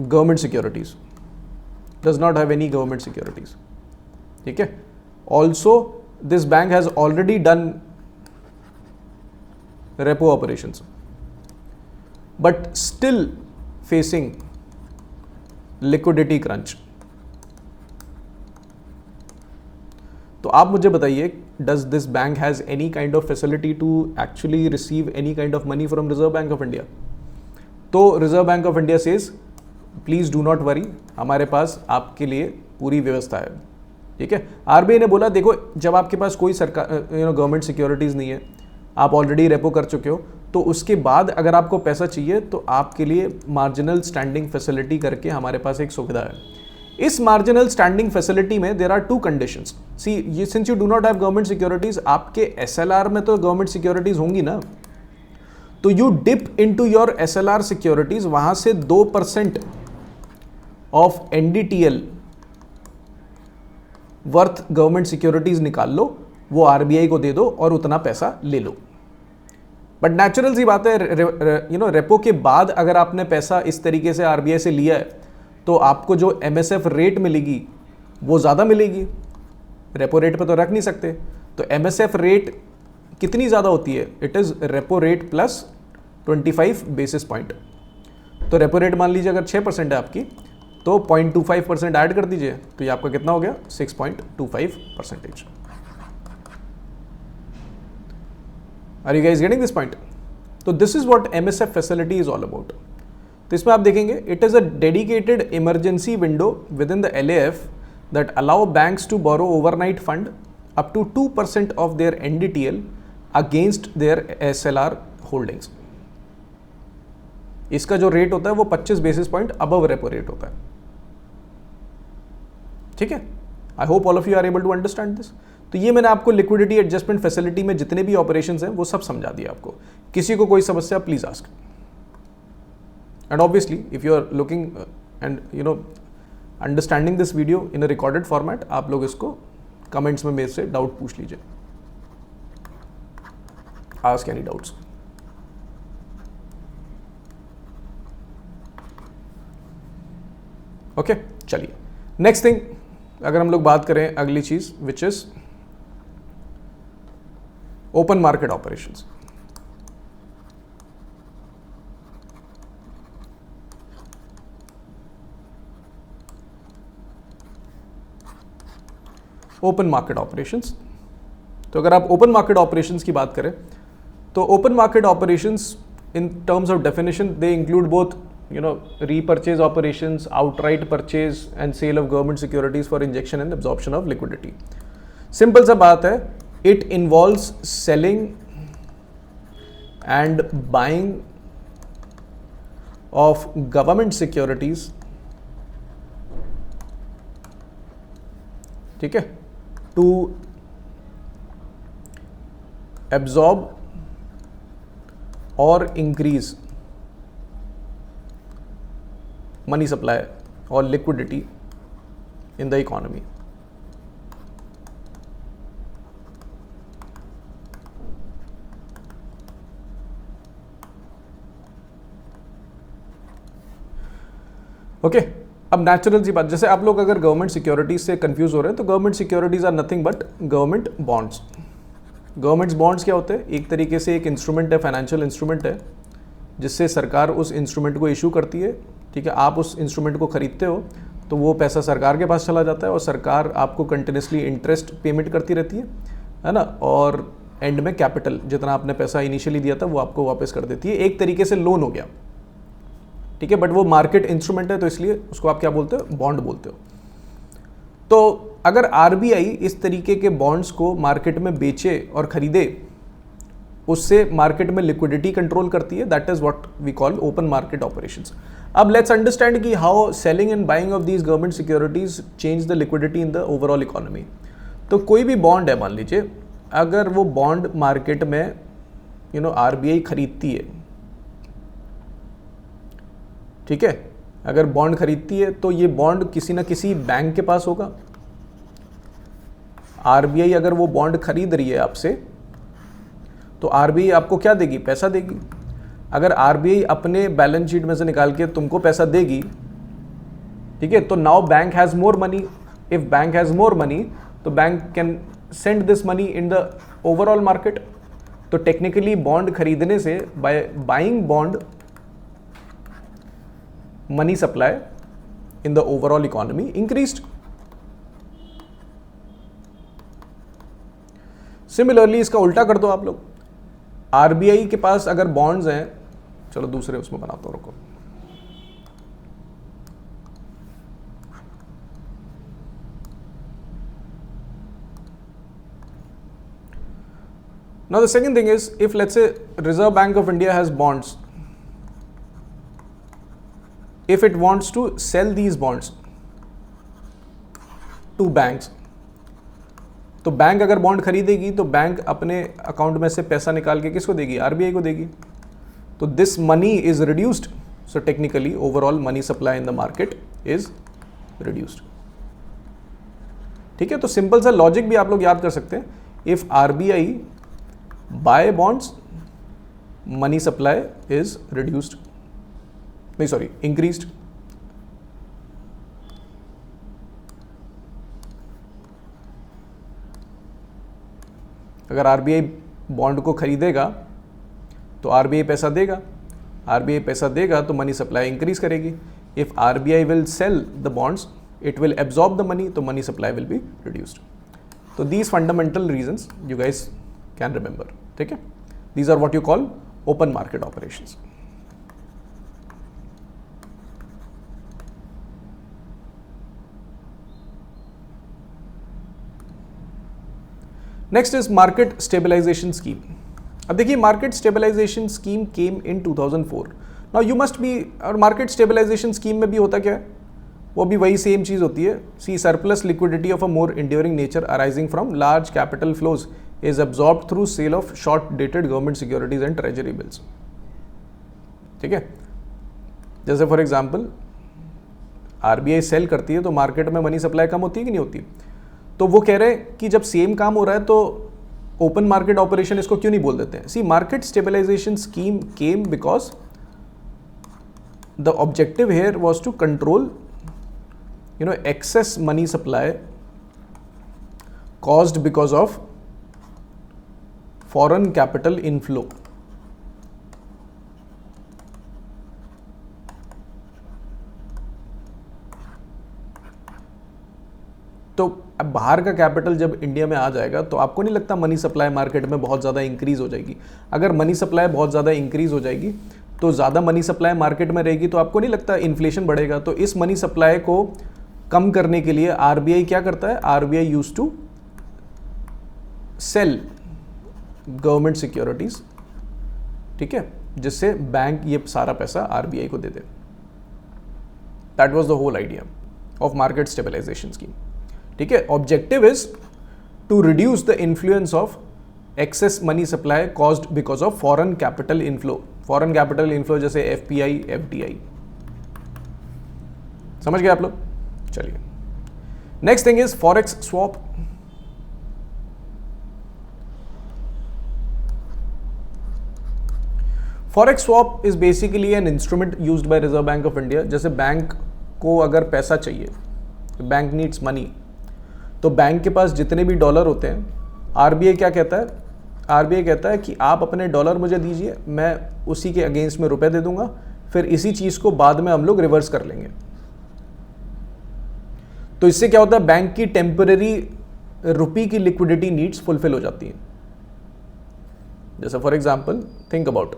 government securities, ठीक है, also this bank has already done repo operations but still facing liquidity crunch, तो आप मुझे बताइए, does this bank has any kind of facility to actually receive any kind of money from Reserve Bank of India? तो Reserve Bank of India says please do not worry, हमारे पास आपके लिए पूरी व्यवस्था है, ठीक है। आरबीआई ने बोला देखो, जब आपके पास कोई सरकार गवर्नमेंट सिक्योरिटीज़ नहीं है, आप ऑलरेडी रेपो कर चुके हो, तो उसके बाद अगर आपको पैसा चाहिए तो आपके लिए मार्जिनल स्टैंडिंग फैसिलिटी करके हमारे पास एक सुविधा है। इस मार्जिनल स्टैंडिंग फैसिलिटी में there are two conditions. See, ये since you do not have government securities, आपके एसएलआर में तो गवर्नमेंट सिक्योरिटीज होंगी ना, तो you dip into your SLR securities, वहां से 2% of NDTL worth government securities निकाल लो, वो आरबीआई को दे दो और उतना पैसा ले लो। बट नेचुरल सी बात है, रेपो के बाद अगर आपने पैसा इस तरीके से आरबीआई से लिया है तो आपको जो एमएसएफ रेट मिलेगी वो ज़्यादा मिलेगी, रेपो रेट पे तो रख नहीं सकते। तो एमएसएफ रेट कितनी ज़्यादा होती है? It is repo rate plus 25 basis point. तो रेपो रेट मान लीजिए अगर 6% है आपकी, तो 0.25% ऐड कर दीजिए, तो ये आपका कितना हो गया? 6.25%। Are you guys getting this point? तो this is what MSF facility is all about. तो इसमें आप देखेंगे, it is a dedicated emergency window within the LAF that allow banks to borrow overnight fund up to 2% of their NDTL against their SLR holdings. इसका जो rate होता है वो 25 basis point above repo rate होता है, ठीक है। I hope all of you are able to understand this. तो ये मैंने आपको लिक्विडिटी एडजस्टमेंट फैसिलिटी में जितने भी ऑपरेशंस हैं वो सब समझा दिया आपको। किसी को कोई समस्या please ask. And obviously if you are looking and understanding this video in a recorded format, आप लोग इसको कमेंट्स में मेरे से डाउट पूछ लीजिए, आस्क एनी डाउट्स। ओके, चलिए नेक्स्ट थिंग, अगर हम लोग बात करें अगली चीज which is open market operations. Open market operations, तो अगर आप ओपन मार्केट ऑपरेशंस की बात करें तो open market operations in terms of definition they include both repurchase operations, outright purchase and sale of government securities for injection and absorption of liquidity. Simple सा बात है, it involves selling and buying of government securities, ठीक है, to absorb or increase money supply or liquidity in the economy. Okay, अब natural सी बात, जैसे आप लोग अगर गवर्नमेंट सिक्योरिटीज से कंफ्यूज हो रहे हैं तो government securities are nothing but government bonds. Government bonds क्या होते हैं? एक तरीके से एक इंस्ट्रूमेंट है, फाइनेंशियल इंस्ट्रूमेंट है, जिससे सरकार उस इंस्ट्रूमेंट को इशू करती है, ठीक है। आप उस इंस्ट्रूमेंट को खरीदते हो तो वो पैसा सरकार के पास चला जाता है और सरकार आपको कंटिन्यूसली इंटरेस्ट पेमेंट करती रहती है ना, और एंड में कैपिटल जितना आपने पैसा इनिशियली दिया था वो आपको वापस कर देती है। एक तरीके से लोन हो गया, ठीक है, बट वो मार्केट इंस्ट्रूमेंट है तो इसलिए उसको आप क्या बोलते हो? बॉन्ड बोलते हो। तो अगर आरबीआई इस तरीके के बॉन्ड्स को मार्केट में बेचे और खरीदे, उससे मार्केट में लिक्विडिटी कंट्रोल करती है, that is what we call open market operations. अब लेट्स अंडरस्टैंड कि how selling and buying of these government securities change the liquidity in the overall economy. तो कोई भी बॉन्ड है, मान लीजिए अगर वो बॉन्ड मार्केट में आरबीआई खरीदती है, ठीक है, अगर बॉन्ड खरीदती है तो ये बॉन्ड किसी ना किसी बैंक के पास होगा। आरबीआई अगर वो बॉन्ड खरीद रही है आपसे तो आरबीआई आपको क्या देगी? पैसा देगी। अगर आरबीआई अपने बैलेंस शीट में से निकाल के तुमको पैसा देगी, ठीक है, तो now bank has more money. If bank has more money तो bank can send this money in the overall market. तो टेक्निकली बॉन्ड खरीदने से, by buying bond, money supply in the overall economy increased. Similarly इसका उल्टा कर दो आप लोग, आरबीआई के पास अगर बॉन्ड्स हैं, चलो दूसरे उसमें बनाता हूं, रुको। Now the second thing is, if let's say Reserve Bank of India has bonds, if it wants to sell these bonds to banks, तो बैंक अगर बॉन्ड खरीदेगी तो बैंक अपने अकाउंट में से पैसा निकाल के किसको देगी? आरबीआई को देगी। तो this money is reduced, so technically overall money supply in the market is reduced. ठीक है, तो सिंपल सा लॉजिक भी आप लोग याद कर सकते हैं। If RBI buy bonds, money supply is reduced, नहीं सॉरी increased। अगर आरबीआई बॉन्ड को खरीदेगा तो आरबीआई पैसा देगा, आरबीआई पैसा देगा तो मनी सप्लाई इंक्रीज करेगी। If RBI will sell the bonds, it will absorb the money, तो money supply will be reduced. तो these fundamental reasons you guys can remember. ठीक है, these are what you call open market operations. Next is market stabilization scheme. अब देखिए, market stabilization scheme came in 2004। Now you must be, और market stabilization scheme में भी होता क्या है? वो भी वही सेम चीज होती है। See surplus liquidity of a more enduring nature arising from large capital flows is absorbed through sale of short dated government securities and treasury bills। ठीक है, जैसे फॉर एग्जांपल आरबीआई सेल करती है तो मार्केट में मनी सप्लाई कम होती है कि नहीं होती? तो वो कह रहे हैं कि जब सेम काम हो रहा है तो ओपन मार्केट ऑपरेशन इसको क्यों नहीं बोल देते हैं? See market stabilization scheme came because the objective here was to control excess money supply caused because of foreign capital inflow। तो अब बाहर का कैपिटल जब इंडिया में आ जाएगा तो आपको नहीं लगता मनी सप्लाई मार्केट में बहुत ज़्यादा इंक्रीज हो जाएगी? अगर मनी सप्लाई बहुत ज़्यादा इंक्रीज हो जाएगी तो ज़्यादा मनी सप्लाई मार्केट में रहेगी तो आपको नहीं लगता इन्फ्लेशन बढ़ेगा? तो इस मनी सप्लाई को कम करने के लिए आरबीआई क्या करता है? RBI used to sell government securities, ठीक है, जिससे बैंक ये सारा पैसा आरबीआई को दे दे। That was the whole idea of market stabilization scheme. ठीक है, objective is to reduce the influence of excess money supply caused because of foreign capital inflow. Foreign capital inflow जैसे एफपीआई, एफडीआई। समझ गए आप लोग? चलिए, next thing is forex swap. Forex swap is basically an instrument used by reserve Bank of India. जैसे bank को अगर पैसा चाहिए, बैंक नीड्स मनी, तो बैंक के पास जितने भी डॉलर होते हैं, आरबीआई क्या कहता है? आरबीआई कहता है कि आप अपने डॉलर मुझे दीजिए, मैं उसी के अगेंस्ट में रुपए दे दूंगा, फिर इसी चीज को बाद में हम लोग रिवर्स कर लेंगे। तो इससे क्या होता है? बैंक की टेम्पररी रुपी की लिक्विडिटी नीड्स फुलफिल हो जाती हैं। जैसे फॉर एग्जांपल थिंक अबाउट,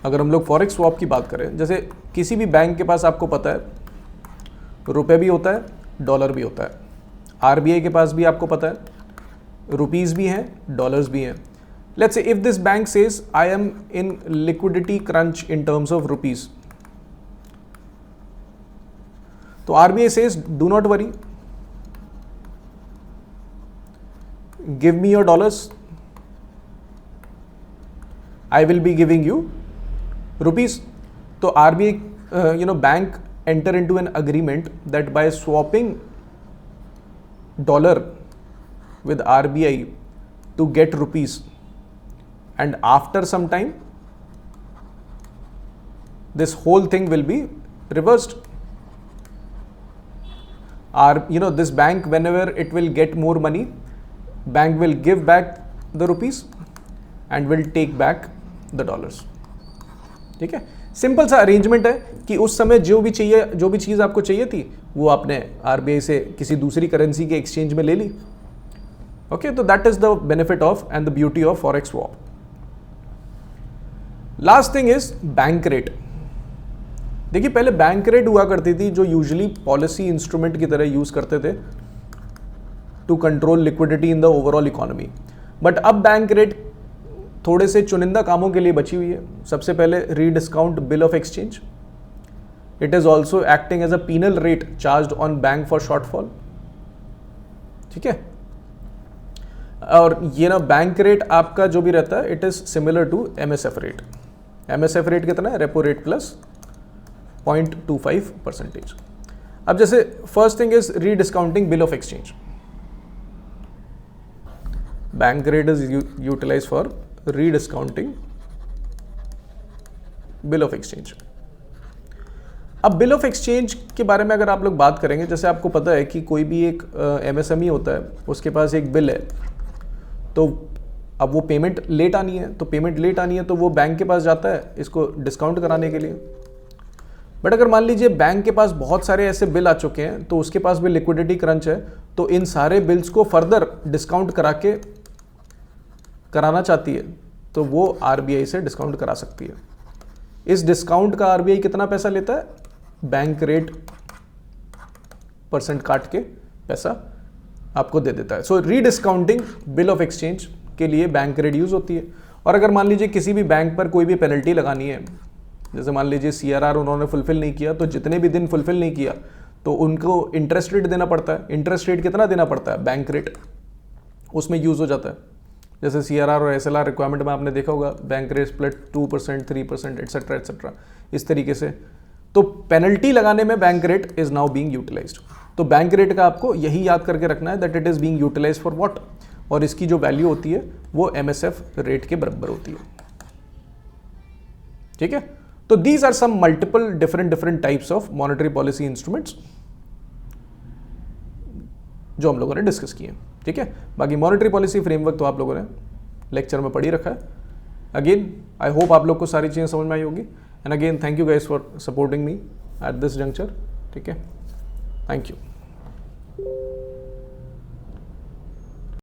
अगर हम लोग फॉरेक्स स्वैप की बात करें, जैसे किसी भी बैंक के पास आपको पता है रुपए भी होता है, डॉलर भी होता है। आरबीआई के पास भी आपको पता है रुपीस भी हैं, डॉलर्स भी हैं। Let's say if this bank says I am in liquidity crunch in terms of rupees, तो RBI says do not worry, give me your dollars, I will be giving you rupees। तो RBI bank enter into an agreement that by swapping dollar with RBI to get rupees, and after some time this whole thing will be reversed। This bank, whenever it will get more money, bank will give back the rupees and will take back the dollars। ठीक है, simple सा arrangement है कि उस समय जो भी चीज़ आपको चाहिए थी वो आपने आरबीआई से किसी दूसरी करेंसी के एक्सचेंज में ले ली। ओके, तो that is the benefit of and the beauty of forex swap. Last thing is bank rate. देखिए पहले बैंक रेट हुआ करती थी जो यूजुअली पॉलिसी इंस्ट्रूमेंट की तरह यूज करते थे to control liquidity in the overall economy, but अब बैंक रेट थोड़े से चुनिंदा कामों के लिए बची हुई है। सबसे पहले rediscount bill of exchange, it is also acting as a penal rate charged on bank for shortfall. ठीक है, और ये ना बैंक रेट आपका जो भी रहता है it is similar to MSF rate. MSF rate कितना है? Repo rate plus 0.25%। अब जैसे first thing is rediscounting bill of exchange. Bank rate is utilize for rediscounting bill of exchange. अब बिल ऑफ एक्सचेंज के बारे में अगर आप लोग बात करेंगे, जैसे आपको पता है कि कोई भी एक एमएसएमई होता है, उसके पास एक बिल है, तो अब वो पेमेंट लेट आनी है, तो वो बैंक के पास जाता है इसको डिस्काउंट कराने के लिए। बट अगर मान लीजिए बैंक के पास बहुत सारे ऐसे बिल आ चुके हैं, तो उसके पास भी लिक्विडिटी क्रंच है, तो इन सारे बिल्स को फर्दर डिस्काउंट कराना चाहती है, तो वो आरबीआई से डिस्काउंट करा सकती है। इस डिस्काउंट का आरबीआई कितना पैसा लेता है? बैंक रेट % काट के पैसा आपको दे देता है। सो रीडिस्काउंटिंग बिल ऑफ एक्सचेंज के लिए बैंक रेट यूज होती है। और अगर मान लीजिए किसी भी बैंक पर कोई भी पेनल्टी लगानी है, जैसे मान लीजिए सीआरआर उन्होंने फुलफिल नहीं किया, तो जितने भी दिन फुलफिल नहीं किया तो उनको इंटरेस्ट रेट देना पड़ता है। इंटरेस्ट रेट कितना देना पड़ता है? बैंक रेट उसमें यूज हो जाता है। जैसे सीआरआर और एसएलआर रिक्वायरमेंट में आपने देखा होगा, bank rate split 2%, 3%, etcetera etcetera, इस तरीके से। तो पेनल्टी लगाने में bank rate is now being utilised. तो बैंक रेट का आपको यही याद करके रखना है that it is being utilised for what, और इसकी जो वैल्यू होती है वो एमएसएफ रेट के बराबर होती है। ठीक है, तो these are some multiple different types of monetary policy instruments जो हम लोगों ने डिस्कस किए। ठीक है, बाकी मॉनेटरी पॉलिसी फ्रेमवर्क तो आप लोगों ने लेक्चर में पढ़ी रखा है। अगेन आई होप आप लोग को सारी चीज़ें समझ में आई होगी। And again thank you guys for supporting me at this juncture. ठीक है, थैंक यू।